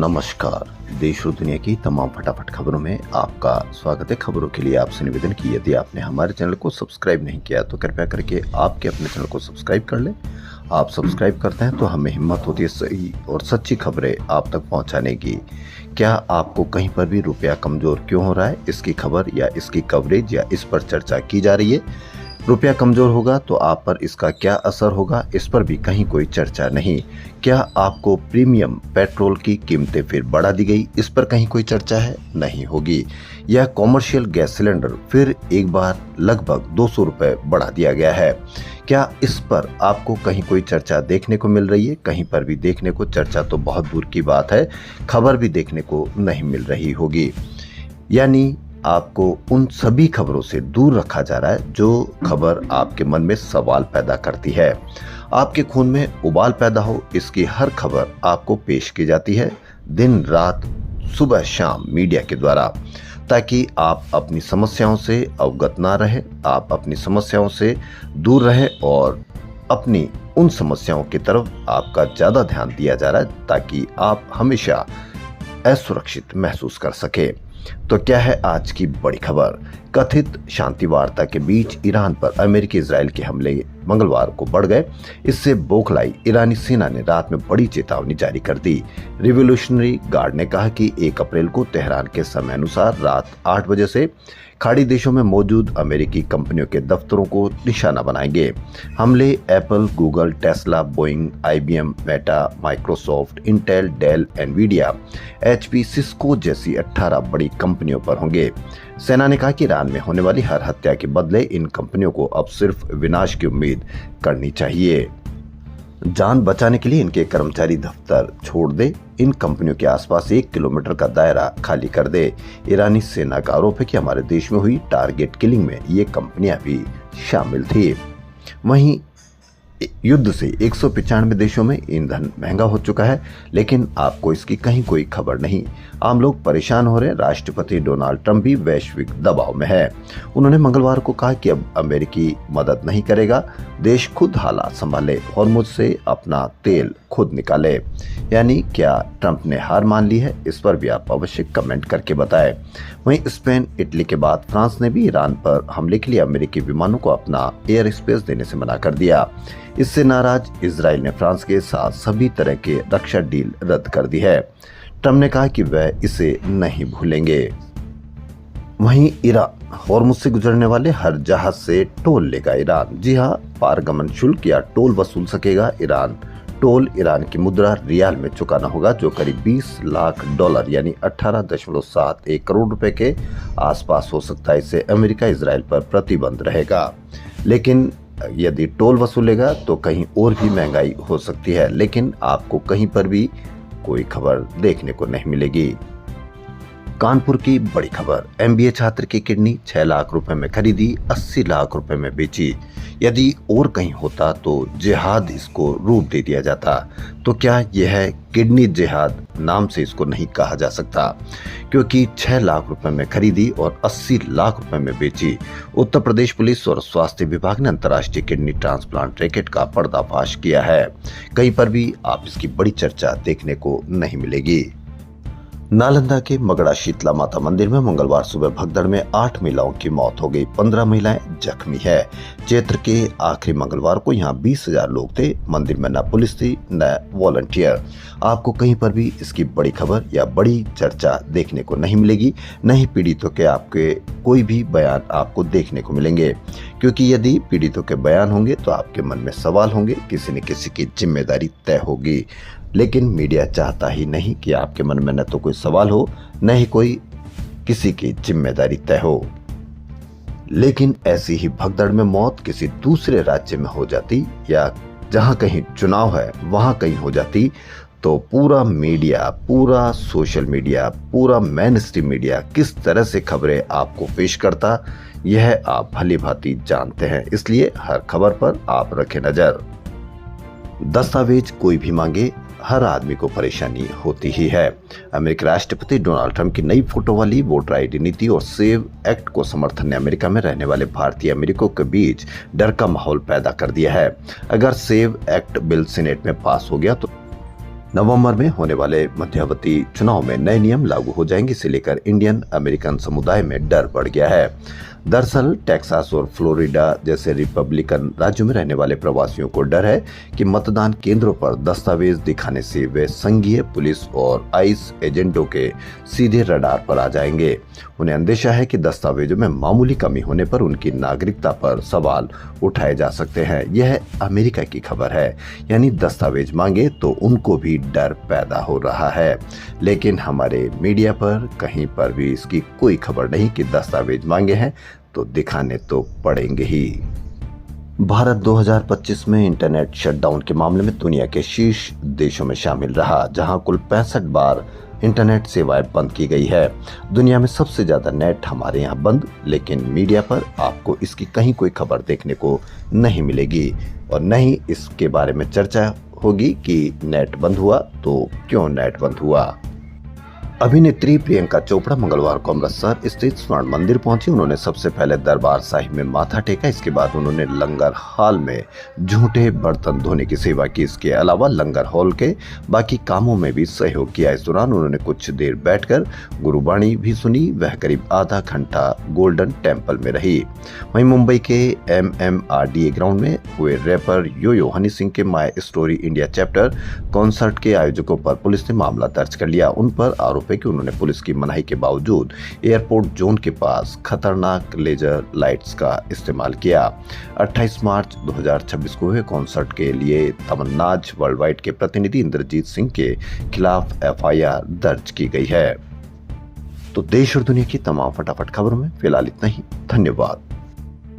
नमस्कार। देश और दुनिया की तमाम फटाफट खबरों में आपका स्वागत है। खबरों के लिए आपसे निवेदन की यदि आपने हमारे चैनल को सब्सक्राइब नहीं किया तो कृपया करके आपके अपने चैनल को सब्सक्राइब कर लें। आप सब्सक्राइब करते हैं तो हमें हिम्मत होती है सही और सच्ची खबरें आप तक पहुंचाने की। क्या आपको कहीं पर भी रुपया कमजोर क्यों हो रहा है, इसकी खबर या इसकी कवरेज या इस पर चर्चा की जा रही है? रुपया कमजोर होगा तो आप पर इसका क्या असर होगा, इस पर भी कहीं कोई चर्चा नहीं। क्या आपको प्रीमियम पेट्रोल की कीमतें फिर बढ़ा दी गई, इस पर कहीं कोई चर्चा है? नहीं होगी। यह कॉमर्शियल गैस सिलेंडर फिर एक बार लगभग 200 रुपए बढ़ा दिया गया है। क्या इस पर आपको कहीं कोई चर्चा देखने को मिल रही है? कहीं पर भी देखने को चर्चा तो बहुत दूर की बात है, खबर भी देखने को नहीं मिल रही होगी। यानी आपको उन सभी खबरों से दूर रखा जा रहा है जो खबर आपके मन में सवाल पैदा करती है, आपके खून में उबाल पैदा हो। इसकी हर खबर आपको पेश की जाती है दिन रात, सुबह शाम मीडिया के द्वारा, ताकि आप अपनी समस्याओं से अवगत ना रहे, आप अपनी समस्याओं से दूर रहे और अपनी उन समस्याओं की तरफ आपका ज्यादा ध्यान दिया जा रहा है ताकि आप हमेशा असुरक्षित महसूस कर सके। तो क्या है आज की बड़ी खबर? कथित शांति वार्ता के बीच ईरान पर अमेरिकी इजराइल के हमले मंगलवार को बढ़ गए। इससे बौखलाई ईरानी सेना ने रात में बड़ी चेतावनी जारी कर दी। रिवॉल्यूशनरी गार्ड ने कहा कि 1 अप्रैल को तेहरान के समय अनुसार रात 8 बजे से खाड़ी देशों में मौजूद अमेरिकी कंपनियों के दफ्तरों को निशाना बनाएंगे। हमले Apple, Google, Tesla, Boeing, IBM, Meta, Microsoft, Intel, Dell, Nvidia, HP, Cisco जैसी 18 बड़ी कंपनियों पर होंगे। सेना ने कहा कि ईरान में होने वाली हर हत्या के बदले इन कंपनियों को अब सिर्फ विनाश की उम्मीद करनी चाहिए। जान बचाने के लिए इनके कर्मचारी दफ्तर छोड़ दे, इन कंपनियों के आसपास 1 किलोमीटर का दायरा खाली कर दे। ईरानी सेना का आरोप है कि हमारे देश में हुई टारगेट किलिंग में ये कंपनियां भी शामिल थी। वहीं युद्ध से 195 देशों में ईंधन महंगा हो चुका है, लेकिन आपको इसकी कहीं कोई खबर नहीं। आम लोग परेशान हो रहे हैं। राष्ट्रपति डोनाल्ड ट्रंप भी वैश्विक दबाव में है। उन्होंने मंगलवार को कहा कि अब अमेरिकी मदद नहीं करेगा, देश खुद हालात संभाले, हॉर्मुज़ से अपना तेल खुद निकाले। यानी क्या ट्रंप ने हार मान ली है? इस पर भी आप अवश्य कमेंट करके बताएं। वहीं स्पेन, इटली के बाद फ्रांस ने भी ईरान पर हमले के लिए अमेरिकी विमानों को अपना एयर स्पेस देने से मना कर दिया। इससे नाराज इजराइल ने फ्रांस के साथ सभी तरह के रक्षा डील रद्द कर दी है। ट्रंप ने कहा कि वह इसे नहीं भूलेंगे। वहीं ईरान हॉर्मुज़ से गुजरने वाले हर जहाज से टोल लेगा ईरान। जी हां, पारगमन शुल्क या टोल वसूल सकेगा ईरान। टोल ईरान की मुद्रा रियाल में चुकाना होगा, जो करीब $20 लाख यानी 18.71 करोड़ रुपए के आसपास हो सकता है। इससे अमेरिका इजराइल पर प्रतिबंध रहेगा, लेकिन यदि टोल वसूलेगा तो कहीं और भी महंगाई हो सकती है। लेकिन आपको कहीं पर भी कोई खबर देखने को नहीं मिलेगी। कानपुर की बड़ी खबर, MBA छात्र की किडनी 6 लाख रुपए में खरीदी, 80 लाख रुपए में बेची। यदि और कहीं होता तो जिहाद इसको रूप दे दिया जाता। तो क्या यह किडनी जिहाद नाम से इसको नहीं कहा जा सकता? क्योंकि 6 लाख रुपए में खरीदी और 80 लाख रुपए में बेची। उत्तर प्रदेश पुलिस और स्वास्थ्य विभाग ने अंतर्राष्ट्रीय किडनी ट्रांसप्लांट रैकेट का पर्दाफाश किया है। कहीं पर भी आप इसकी बड़ी चर्चा देखने को नहीं मिलेगी। नालंदा के मगड़ा शीतला माता मंदिर में मंगलवार सुबह भगदड़ में 8 महिलाओं की मौत हो गई, 15 महिलाएं जख्मी है। चैत्र के आखिरी मंगलवार को यहाँ 20,000 लोग थे। मंदिर में न पुलिस थी न वॉलंटियर। आपको कहीं पर भी इसकी बड़ी खबर या बड़ी चर्चा देखने को नहीं मिलेगी। न ही पीड़ितों के आपके कोई भी बयान आपको देखने को मिलेंगे, क्योंकि यदि पीड़ितों के बयान होंगे तो आपके मन में सवाल होंगे, किसी न किसी की जिम्मेदारी तय होगी। लेकिन मीडिया चाहता ही नहीं कि आपके मन में न तो कोई सवाल हो, न ही कोई किसी की जिम्मेदारी तय हो। लेकिन ऐसी ही भगदड़ में मौत किसी दूसरे राज्य में हो जाती या जहां कहीं चुनाव है वहां कहीं हो जाती तो पूरा मीडिया, पूरा सोशल मीडिया, पूरा मेन स्ट्रीम मीडिया किस तरह से खबरें आपको पेश करता, यह आप भली भांति जानते हैं। इसलिए हर खबर पर आप रखें नजर। दस्तावेज कोई भी मांगे, हर आदमी को परेशानी होती ही है। अमेरिकी राष्ट्रपति डोनाल्ड ट्रंप की नई फोटो वाली वोटर ID नीति और सेव एक्ट को समर्थन ने अमेरिका में रहने वाले भारतीय अमेरिकियों के बीच डर का माहौल पैदा कर दिया है। अगर सेव एक्ट बिल सीनेट में पास हो गया तो नवंबर में होने वाले मध्यावधि चुनाव में नए नियम लागू हो जाएंगे, इसे लेकर इंडियन अमेरिकन समुदाय में डर बढ़ गया है। दरअसल टेक्सास और फ्लोरिडा जैसे रिपब्लिकन राज्यों में रहने वाले प्रवासियों को डर है कि मतदान केंद्रों पर दस्तावेज दिखाने से वे संघीय पुलिस और आइस एजेंटों के सीधे रडार पर आ जाएंगे। उन्हें अंदेशा है कि दस्तावेजों में मामूली कमी होने पर उनकी नागरिकता पर सवाल उठाए जा सकते हैं। यह अमेरिका की खबर है, यानी दस्तावेज मांगे तो उनको भी डर पैदा हो रहा है। लेकिन हमारे मीडिया पर कहीं पर भी इसकी कोई खबर नहीं कि दस्तावेज मांगे हैं तो दिखाने तो पड़ेंगे ही। भारत 2025 में इंटरनेट शटडाउन के मामले में दुनिया के शीर्ष देशों में शामिल रहा, जहां कुल 65 बार इंटरनेट सेवाएं बंद की गई है। दुनिया में सबसे ज्यादा नेट हमारे यहाँ बंद, लेकिन मीडिया पर आपको इसकी कहीं कोई खबर देखने को नहीं मिलेगी और न ही इसके बारे में चर्चा होगी कि नेट बंद हुआ तो क्यों नेट बंद हुआ। अभिनेत्री प्रियंका चोपड़ा मंगलवार को अमृतसर स्थित स्वर्ण मंदिर पहुंची। उन्होंने सबसे पहले दरबार साहिब में माथा टेका। इसके बाद उन्होंने लंगर हॉल में झूठे बर्तन धोने की सेवा की। इसके अलावा लंगर हॉल के बाकी कामों में भी सहयोग किया। इस दौरान उन्होंने कुछ देर बैठकर गुरुबाणी भी सुनी। वह करीब आधा घंटा गोल्डन टेम्पल में रही। वहीं मुंबई के MMRDA ग्राउंड में हुए रैपर यो हनी सिंह के my story India chapter concert के आयोजकों पर पुलिस ने मामला दर्ज कर लिया। उन पर आरोप है कि उन्होंने पुलिस की मनाही के बावजूद एयरपोर्ट जोन के पास खतरनाक लेजर लाइट्स का इस्तेमाल किया। 28 मार्च 2026 को हुए कॉन्सर्ट के लिए तमन्नाज वर्ल्डवाइड के प्रतिनिधि इंद्रजीत सिंह के खिलाफ FIR दर्ज की गई है। तो देश और दुनिया की तमाम फटाफट खबरों में फिलहाल इतना ही। धन्यवाद।